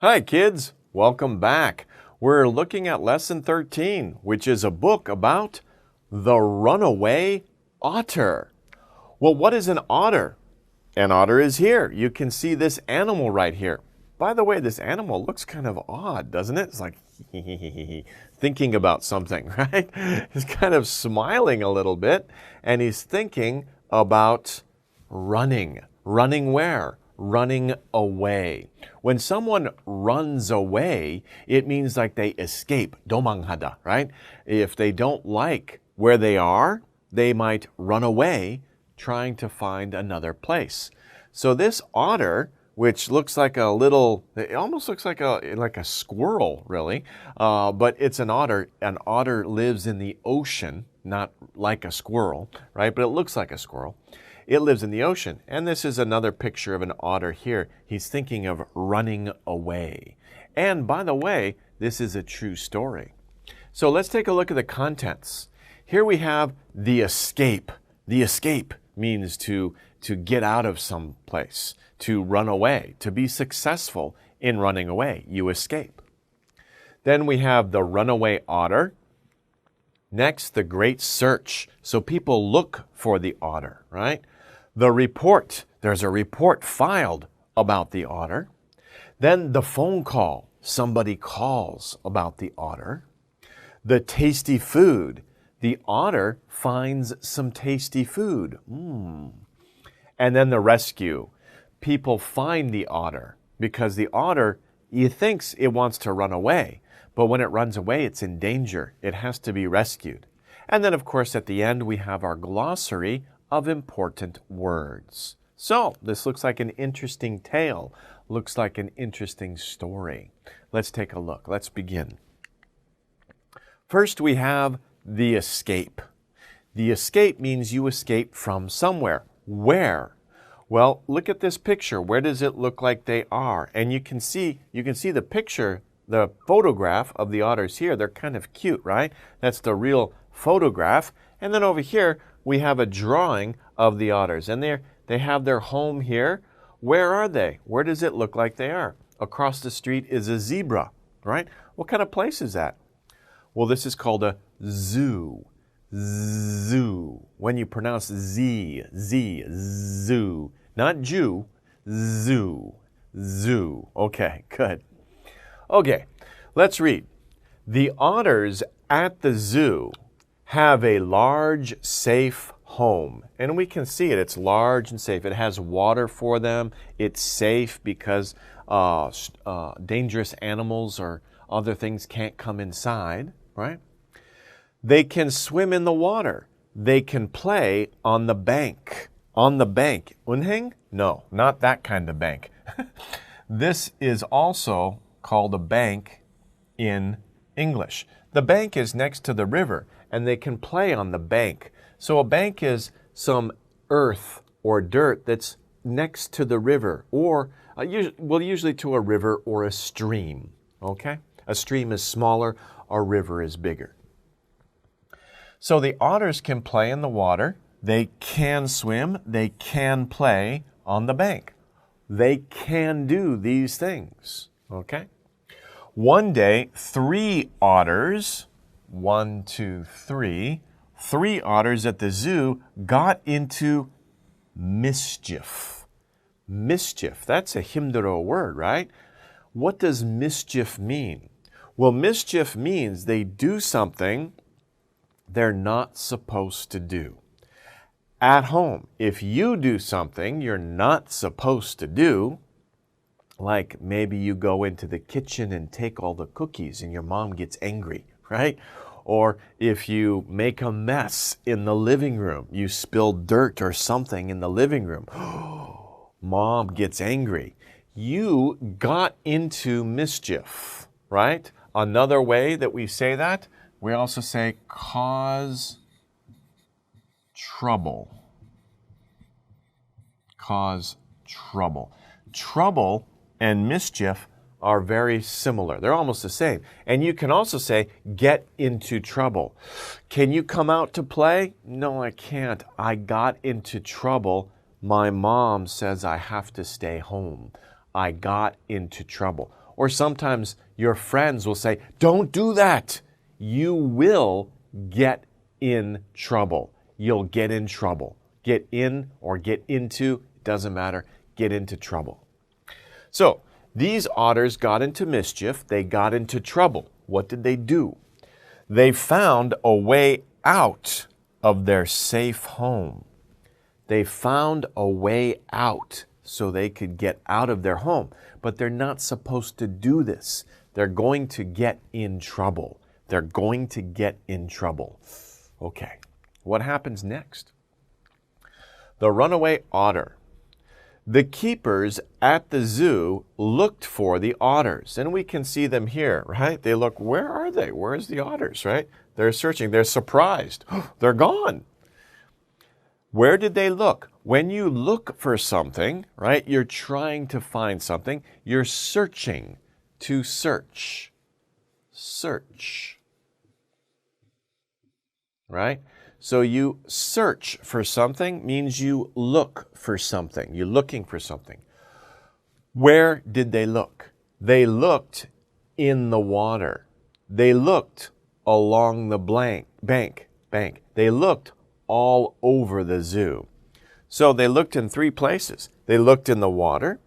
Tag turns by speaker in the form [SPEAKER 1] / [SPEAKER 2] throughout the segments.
[SPEAKER 1] Hi, kids. Welcome back. We're looking at Lesson 13, which is a book about the runaway otter. Well, what is an otter? An otter is here. You can see this animal right here. By the way, this animal looks kind of odd, doesn't it? It's like thinking about something, right? He's kind of smiling a little bit, and he's thinking about running. Running where? Running away. When someone runs away, it means like they escape, 도망하다, right? If they don't like where they are, they might run away trying to find another place. So this otter, which looks like a little, it almost looks like a squirrel, really, but it's an otter. An otter lives in the ocean, not like a squirrel, right? But it looks like a squirrel. It lives in the ocean. And this is another picture of an otter here. He's thinking of running away. And by the way, this is a true story. So let's take a look at the contents. Here we have the escape. The escape means to get out of some place, to run away, to be successful in running away. You escape. Then we have the runaway otter. Next, the great search. So people look for the otter, right? The report. There's a report filed about the otter. Then the phone call. Somebody calls about the otter. The tasty food. The otter finds some tasty food. And then the rescue. People find the otter because the otter, he thinks it wants to run away. But when it runs away, it's in danger. It has to be rescued. And then, of course, at the end, we have our glossary of important words. So, this looks like an interesting tale. Looks like an interesting story. Let's take a look. Let's begin. First, we have the escape. The escape means you escape from somewhere. Where? Well, look at this picture. Where does it look like they are? And you can see the picture, the photograph of the otters here. They're kind of cute, right? That's the real photograph. And then over here, we have a drawing of the otters. And they have their home here. Where are they? Where does it look like they are? Across the street is a zebra, right? What kind of place is that? Well, this is called a zoo. Zoo. When you pronounce Z, zoo. Not Jew, zoo. Zoo. Okay, good. Okay, let's read. The otters at the zoo have a large, safe home. And we can see it. It's large and safe. It has water for them. It's safe because dangerous animals or other things can't come inside, right? They can swim in the water. They can play on the bank. On the bank. 운행? No, not that kind of bank. This is also called a bank in English. The bank is next to the river, and they can play on the bank. So a bank is some earth or dirt that's next to the river, or usually to a river or a stream. Okay? A stream is smaller, a river is bigger. So the otters can play in the water. They can swim. They can play on the bank. They can do these things. Okay? One day, 3 otters, 1, 2, 3, 3 otters at the zoo got into mischief. Mischief, that's a 힘들어 word, right? What does mischief mean? Well, mischief means they do something they're not supposed to do. At home, if you do something you're not supposed to do, like maybe you go into the kitchen and take all the cookies and your mom gets angry, right? Or if you make a mess in the living room, you spill dirt or something in the living room, mom gets angry. You got into mischief, right? Another way that we say that, we also say cause trouble. Cause trouble. Trouble and mischief are very similar. They're almost the same. And you can also say, get into trouble. Can you come out to play? No, I can't. I got into trouble. My mom says I have to stay home. I got into trouble. Or sometimes your friends will say, don't do that. You will get in trouble. You'll get in trouble. Get in or get into, doesn't matter, get into trouble. So, these otters got into mischief. They got into trouble. What did they do? They found a way out of their safe home. They found a way out so they could get out of their home. But they're not supposed to do this. They're going to get in trouble. They're going to get in trouble. Okay, what happens next? The runaway otter. The keepers at the zoo looked for the otters. And we can see them here, right? They look, where are they? Where's the otters, right? They're searching. They're surprised. They're gone. Where did they look? When you look for something, right, you're trying to find something. You're searching. To search. Search. Right? So you search for something means you look for something. You're looking for something. Where did they look? They looked in the water. They looked along the bank. They looked all over the zoo. So they looked in three places. They looked in the water,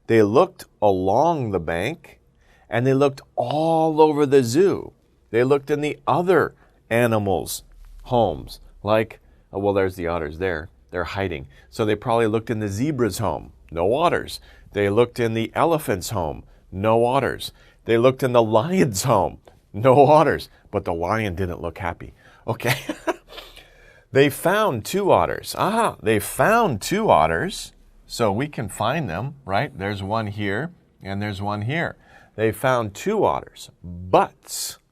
[SPEAKER 1] they looked along the bank, and they looked all over the zoo. They looked in the other animals' homes, like, well, there's the otters there. They're hiding. So they probably looked in the zebra's home. No otters. They looked in the elephant's home. No otters. They looked in the lion's home. No otters. But the lion didn't look happy. Okay. They found two otters. Aha, they found two otters. So we can find them, right? There's one here and there's one here. They found two otters. But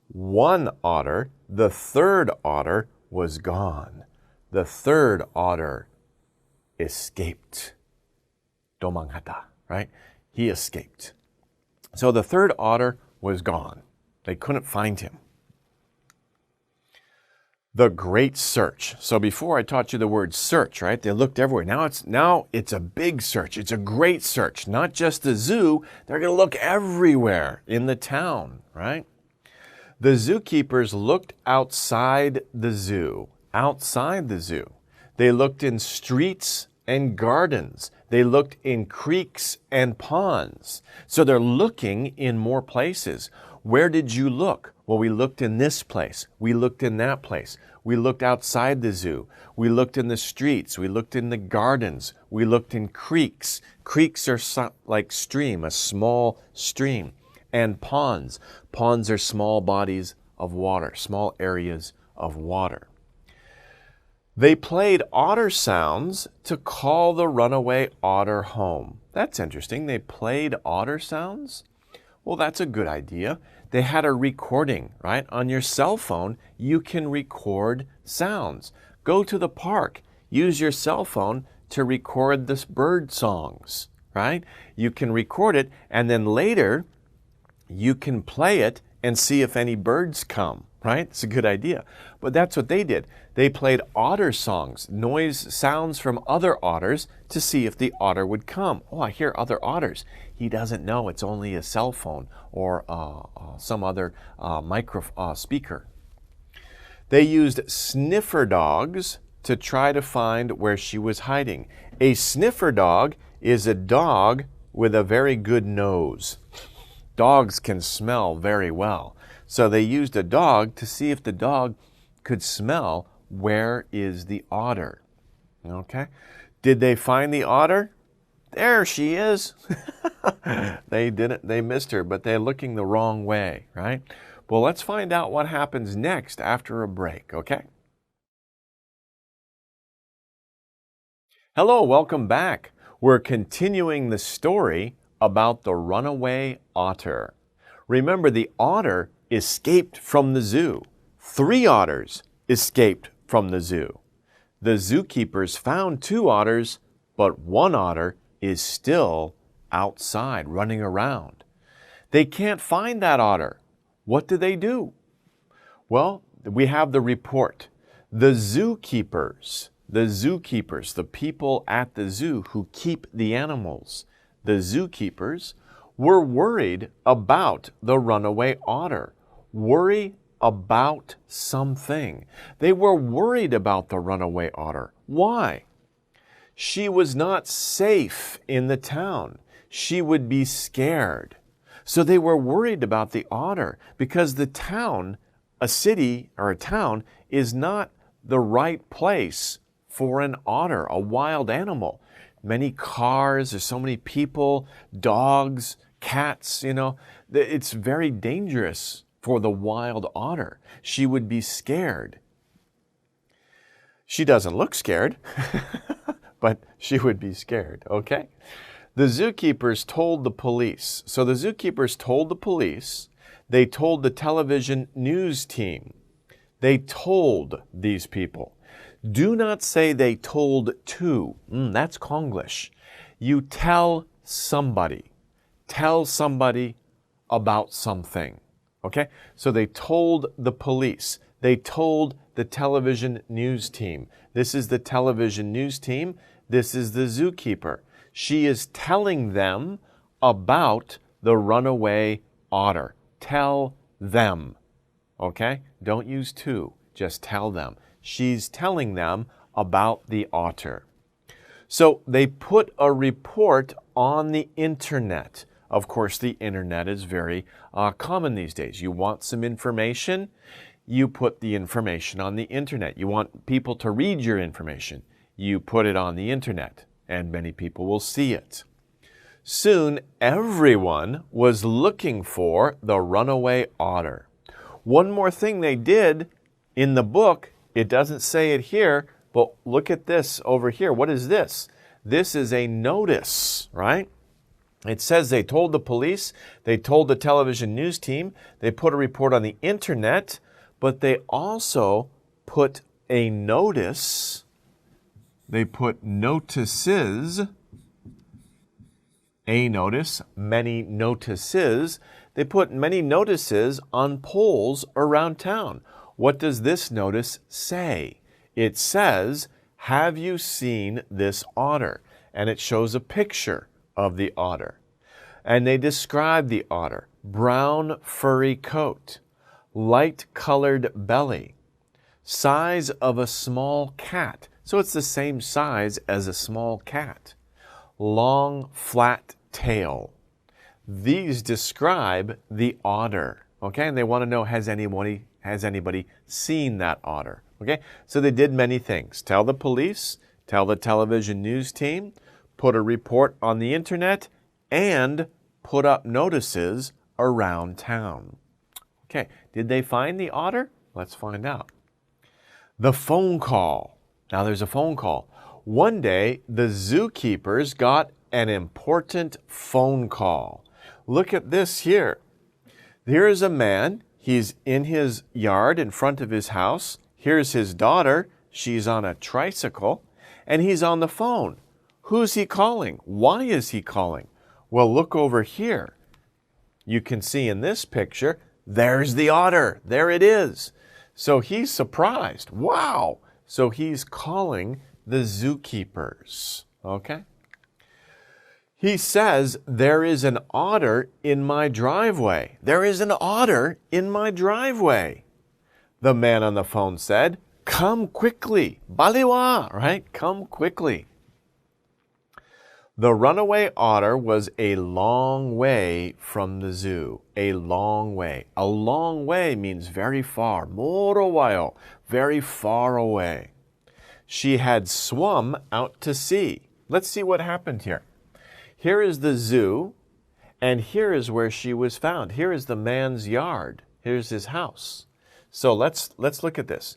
[SPEAKER 1] one otter, the third otter, was gone. The third otter escaped. 도망하다, right? He escaped. So the third otter was gone. They couldn't find him. The great search. So before I taught you the word search, right? They looked everywhere. Now it's a big search. It's a great search. Not just the zoo. They're going to look everywhere in the town, right? The zookeepers looked outside the zoo. Outside the zoo. They looked in streets and gardens. They looked in creeks and ponds. So they're looking in more places. Where did you look? Well, we looked in this place. We looked in that place. We looked outside the zoo. We looked in the streets. We looked in the gardens. We looked in creeks. Creeks are like stream, a small stream. And ponds. Ponds are small bodies of water, small areas of water. They played otter sounds to call the runaway otter home. That's interesting. They played otter sounds? Well, that's a good idea. They had a recording, right? On your cell phone, you can record sounds. Go to the park. Use your cell phone to record the bird songs, right? You can record it, and then later you can play it and see if any birds come, right? It's a good idea. But that's what they did. They played otter songs, sounds from other otters to see if the otter would come. Oh, I hear other otters. He doesn't know it's only a cell phone or some other speaker. They used sniffer dogs to try to find where she was hiding. A sniffer dog is a dog with a very good nose. Dogs can smell very well. So they used a dog to see if the dog could smell where is the otter. Okay? Did they find the otter? There she is. They missed her, but they're looking the wrong way, right? Well, let's find out what happens next after a break, okay? Hello, welcome back. We're continuing the story about the runaway otter. Remember, the otter escaped from the zoo. 3 otters escaped from the zoo. The zookeepers found 2 otters, but 1 otter is still outside running around. They can't find that otter. What do? Well, we have the report. The zookeepers, the people at the zoo who keep the animals, the zookeepers were worried about the runaway otter. Worry about something. They were worried about the runaway otter. Why? She was not safe in the town. She would be scared. So they were worried about the otter because the town, a city or a town, is not the right place for an otter, a wild animal. Many cars, there's so many people, dogs, cats, it's very dangerous for the wild otter. She would be scared. She doesn't look scared, but she would be scared, okay? The zookeepers told the police. So the zookeepers told the police. They told the television news team. They told these people. Do not say they told to. That's Konglish. You tell somebody. Tell somebody about something. Okay? So they told the police. They told the television news team. This is the television news team. This is the zookeeper. She is telling them about the runaway otter. Tell them. Okay? Don't use to. Just tell them. She's telling them about the otter. So they put a report on the internet. Of course, the internet is very common these days. You want some information, you put the information on the internet. You want people to read your information, you put it on the internet, and many people will see it. Soon, everyone was looking for the runaway otter. One more thing they did in the book, it doesn't say it here, but look at this over here. What is this? This is a notice, right? It says they told the police, they told the television news team, they put a report on the internet, but they also put a notice. They put notices, a notice, many notices. They put many notices on poles around town. What does this notice say? It says, have you seen this otter? And it shows a picture of the otter. And they describe the otter. Brown furry coat, light colored belly, size of a small cat. So it's the same size as a small cat. Long flat tail. These describe the otter. Okay, and they want to know, has anybody seen that otter? Okay, so they did many things. Tell the police, tell the television news team, put a report on the internet, and put up notices around town. Okay, did they find the otter? Let's find out. The phone call. Now there's a phone call. One day, the zookeepers got an important phone call. Look at this here. Here's a man. He's in his yard in front of his house. Here's his daughter. She's on a tricycle. And he's on the phone. Who's he calling? Why is he calling? Well, look over here. You can see in this picture, there's the otter. There it is. So he's surprised. Wow. So he's calling the zookeepers. Okay? He says, there is an otter in my driveway. There is an otter in my driveway. The man on the phone said, come quickly. Baliwa, right? Come quickly. The runaway otter was a long way from the zoo. A long way. A long way means very far. Morowayo, very far away. She had swum out to sea. Let's see what happened here. Here is the zoo, and here is where she was found. Here is the man's yard. Here's his house. So let's look at this.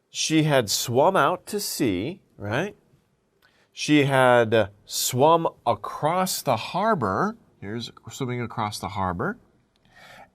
[SPEAKER 1] She had swum out to sea, right? She had swum across the harbor. Here's swimming across the harbor.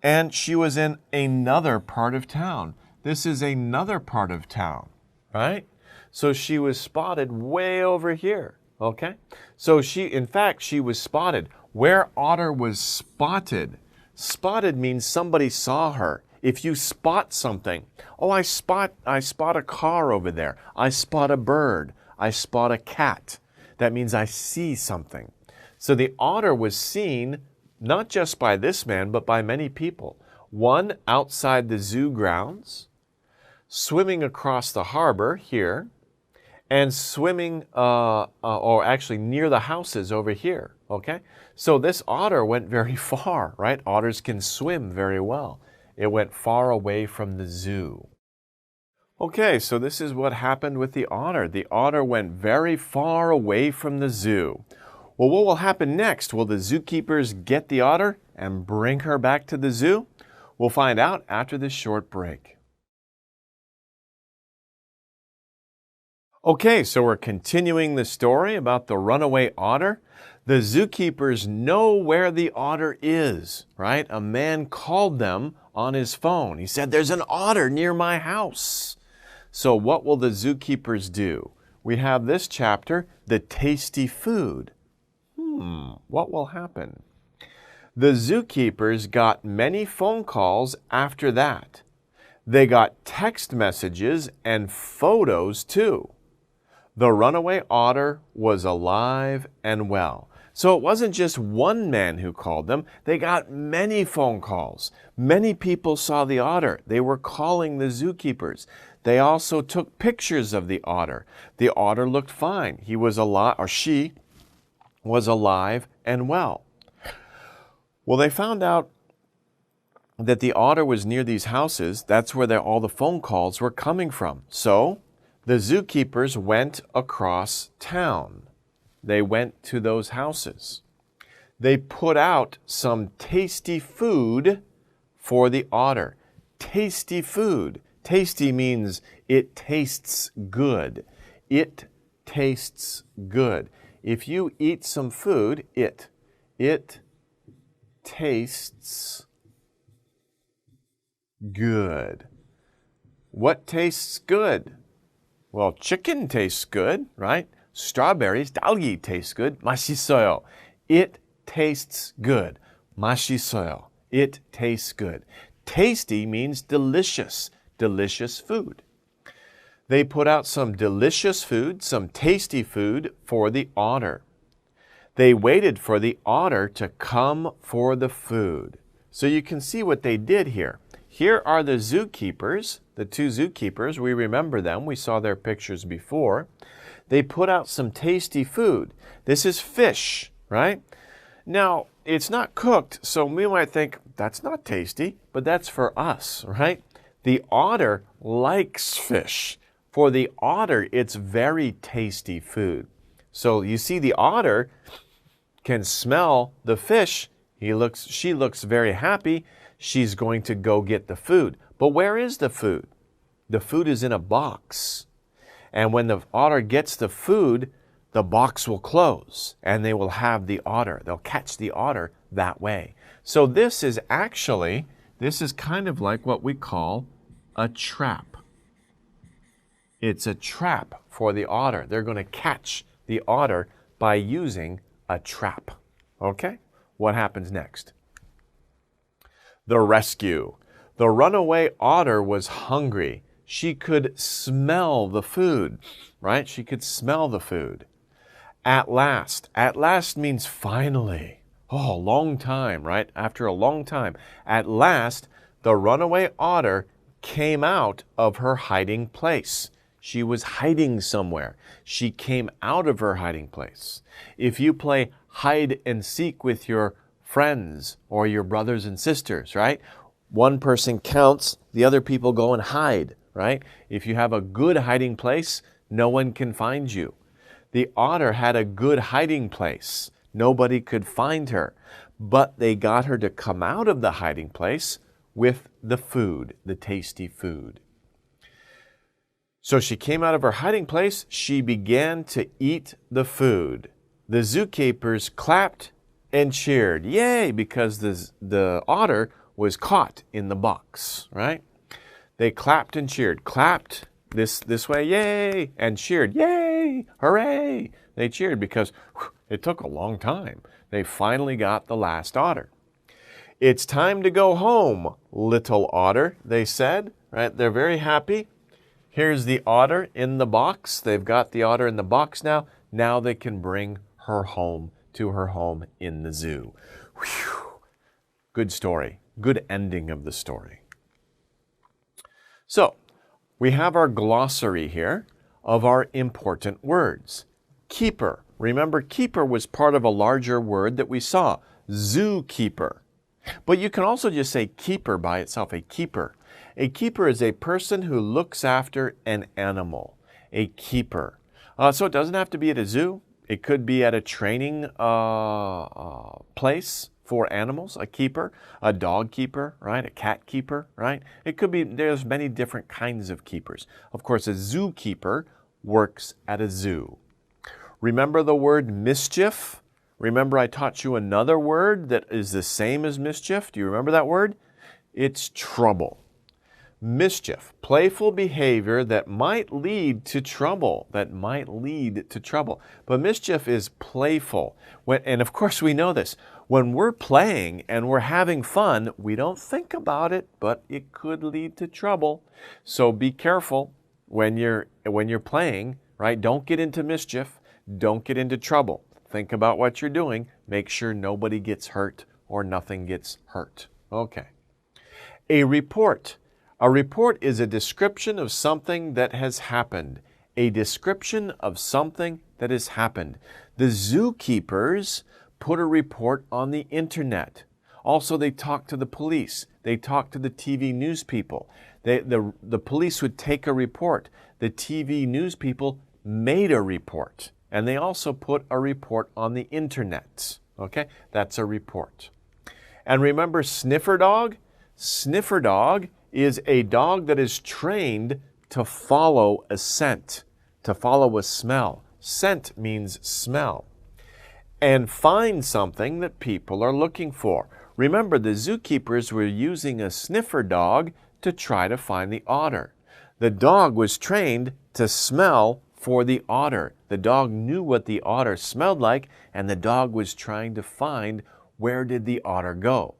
[SPEAKER 1] And she was in another part of town. This is another part of town, right? So she was spotted way over here. Okay, so in fact, she was spotted. Where otter was spotted, spotted means somebody saw her. If you spot something, oh, I spot a car over there. I spot a bird. I spot a cat. That means I see something. So the otter was seen not just by this man, but by many people. One outside the zoo grounds, swimming across the harbor here, and swimming, or actually near the houses over here, okay? So this otter went very far, right? Otters can swim very well. It went far away from the zoo. Okay, so this is what happened with the otter. The otter went very far away from the zoo. Well, what will happen next? Will the zookeepers get the otter and bring her back to the zoo? We'll find out after this short break. Okay, so we're continuing the story about the runaway otter. The zookeepers know where the otter is, right? A man called them on his phone. He said, "There's an otter near my house." So what will the zookeepers do? We have this chapter, the tasty food. What will happen? The zookeepers got many phone calls after that. They got text messages and photos too. The runaway otter was alive and well. So it wasn't just one man who called them. They got many phone calls. Many people saw the otter. They were calling the zookeepers. They also took pictures of the otter. The otter looked fine. He was alive, or she was alive and well. Well, they found out that the otter was near these houses. That's where all the phone calls were coming from. So the zookeepers went across town. They went to those houses. They put out some tasty food for the otter. Tasty food. Tasty means it tastes good. It tastes good. If you eat some food, it tastes good. What tastes good? Well, chicken tastes good, right? Strawberries, 딸기 tastes good. 맛있어요. It tastes good. 맛있어요. It tastes good. Tasty means delicious. Delicious food. They put out some delicious food, some tasty food for the otter. They waited for the otter to come for the food. So you can see what they did here. Here are the zookeepers, the two zookeepers. We remember them. We saw their pictures before. They put out some tasty food. This is fish, right? Now, it's not cooked, so we might think, that's not tasty, but that's for us, right? The otter likes fish. For the otter, it's very tasty food. So you see the otter can smell the fish. She looks very happy. She's going to go get the food. But where is the food? The food is in a box. And when the otter gets the food, the box will close and they will have the otter. They'll catch the otter that way. So this is kind of like what we call a trap. It's a trap for the otter. They're going to catch the otter by using a trap. Okay? What happens next? The rescue. The runaway otter was hungry. She could smell the food, right? She could smell the food. At last. At last means finally. Oh, a long time, right? After a long time. At last, the runaway otter came out of her hiding place. She was hiding somewhere. She came out of her hiding place. If you play hide and seek with your friends or your brothers and sisters, right? One person counts, the other people go and hide, right? If you have a good hiding place, no one can find you. The otter had a good hiding place. Nobody could find her, but they got her to come out of the hiding place with the food, the tasty food. So she came out of her hiding place. She began to eat the food. The zookeepers clapped and cheered. Yay, because the otter was caught in the box, right? They clapped and cheered. Clapped this way, yay, and cheered, yay, hooray. They cheered because it took a long time. They finally got the last otter. It's time to go home, little otter, they said, right? They're very happy. Here's the otter in the box. They've got the otter in the box now. Now they can bring her home to her home in the zoo. Whew. Good story. Good ending of the story. So, we have our glossary here of our important words. Keeper. Remember, keeper was part of a larger word that we saw, zookeeper. But you can also just say keeper by itself, a keeper. A keeper is a person who looks after an animal, a keeper. So it doesn't have to be at a zoo. It could be at a training place for animals, a keeper, a dog keeper, right? A cat keeper, right? It could be, there's many different kinds of keepers. Of course, a zookeeper works at a zoo. Remember the word mischief? Remember I taught you another word that is the same as mischief? Do you remember that word? It's trouble. Mischief, playful behavior that might lead to trouble, But mischief is playful. And of course we know this. When we're playing and we're having fun, we don't think about it, but it could lead to trouble. So be careful when you're playing, right? Don't get into mischief. Don't get into trouble. Think about what you're doing. Make sure nobody gets hurt or nothing gets hurt. Okay. A report. A report is a description of something that has happened. A description of something that has happened. The zookeepers put a report on the internet. Also, they talked to the police. They talked to the TV news people. The police would take a report. The TV news people made a report. And they also put a report on the internet. Okay, that's a report. And remember sniffer dog? Sniffer dog is a dog that is trained to follow a scent, to follow a smell. Scent means smell. And find something that people are looking for. Remember, the zookeepers were using a sniffer dog to try to find the otter. The dog was trained to smell for the otter. The dog knew what the otter smelled like, and the dog was trying to find where did the otter go.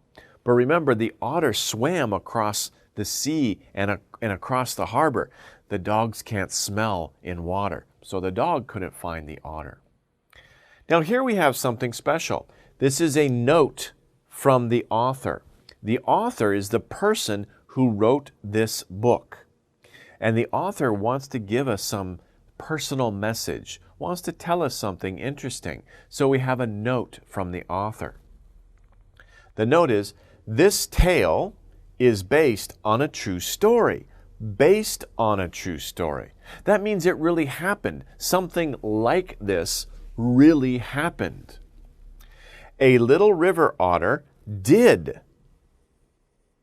[SPEAKER 1] But remember, the otter swam across the sea and across the harbor. The dogs can't smell in water, so the dog couldn't find the otter. Now here we have something special. This is a note from the author. The author is the person who wrote this book. And the author wants to give us some personal message, wants to tell us something interesting. So we have a note from the author. The note is, this tale is based on a true story. Based on a true story. That means it really happened. Something like this really happened. A little river otter did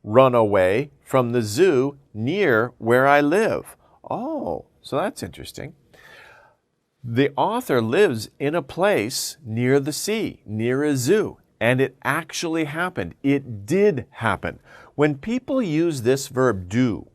[SPEAKER 1] run away from the zoo near where I live. Oh, so that's interesting. The author lives in a place near the sea, near a zoo, and it actually happened. It did happen. When people use this verb do,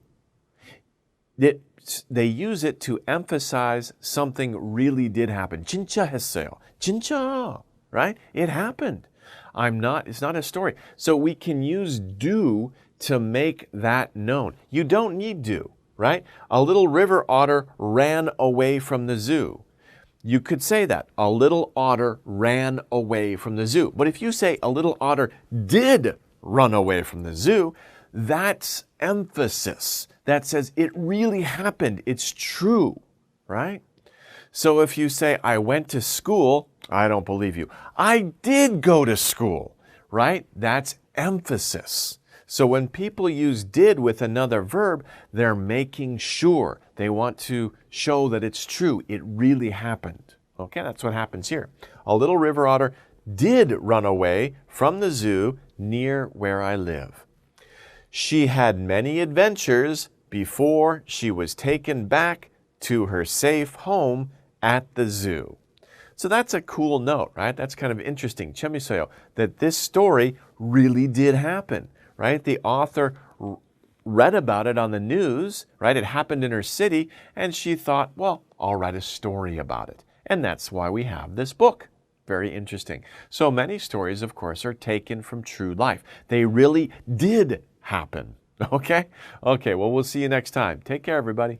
[SPEAKER 1] they use it to emphasize something really did happen. 진짜 했어요. 진짜, right? It happened. It's not a story. So we can use do to make that known. You don't need do, right? A little river otter ran away from the zoo. You could say that. A little otter ran away from the zoo. But if you say a little otter did run away from the zoo, that's emphasis. That says it really happened. It's true, right? So if you say, I went to school, I don't believe you. I did go to school, right? That's emphasis. So when people use did with another verb, they're making sure. They want to show that it's true. It really happened. Okay, that's what happens here. A little river otter did run away from the zoo near where I live. She had many adventures before she was taken back to her safe home at the zoo. So that's a cool note, right? That's kind of interesting. 재밌어요. That this story really did happen, right? The author read about it on the news, right? It happened in her city, and she thought, well, I'll write a story about it. And that's why we have this book. Very interesting. So many stories, of course, are taken from true life. They really did happen. Okay? Okay, well, we'll see you next time. Take care, everybody.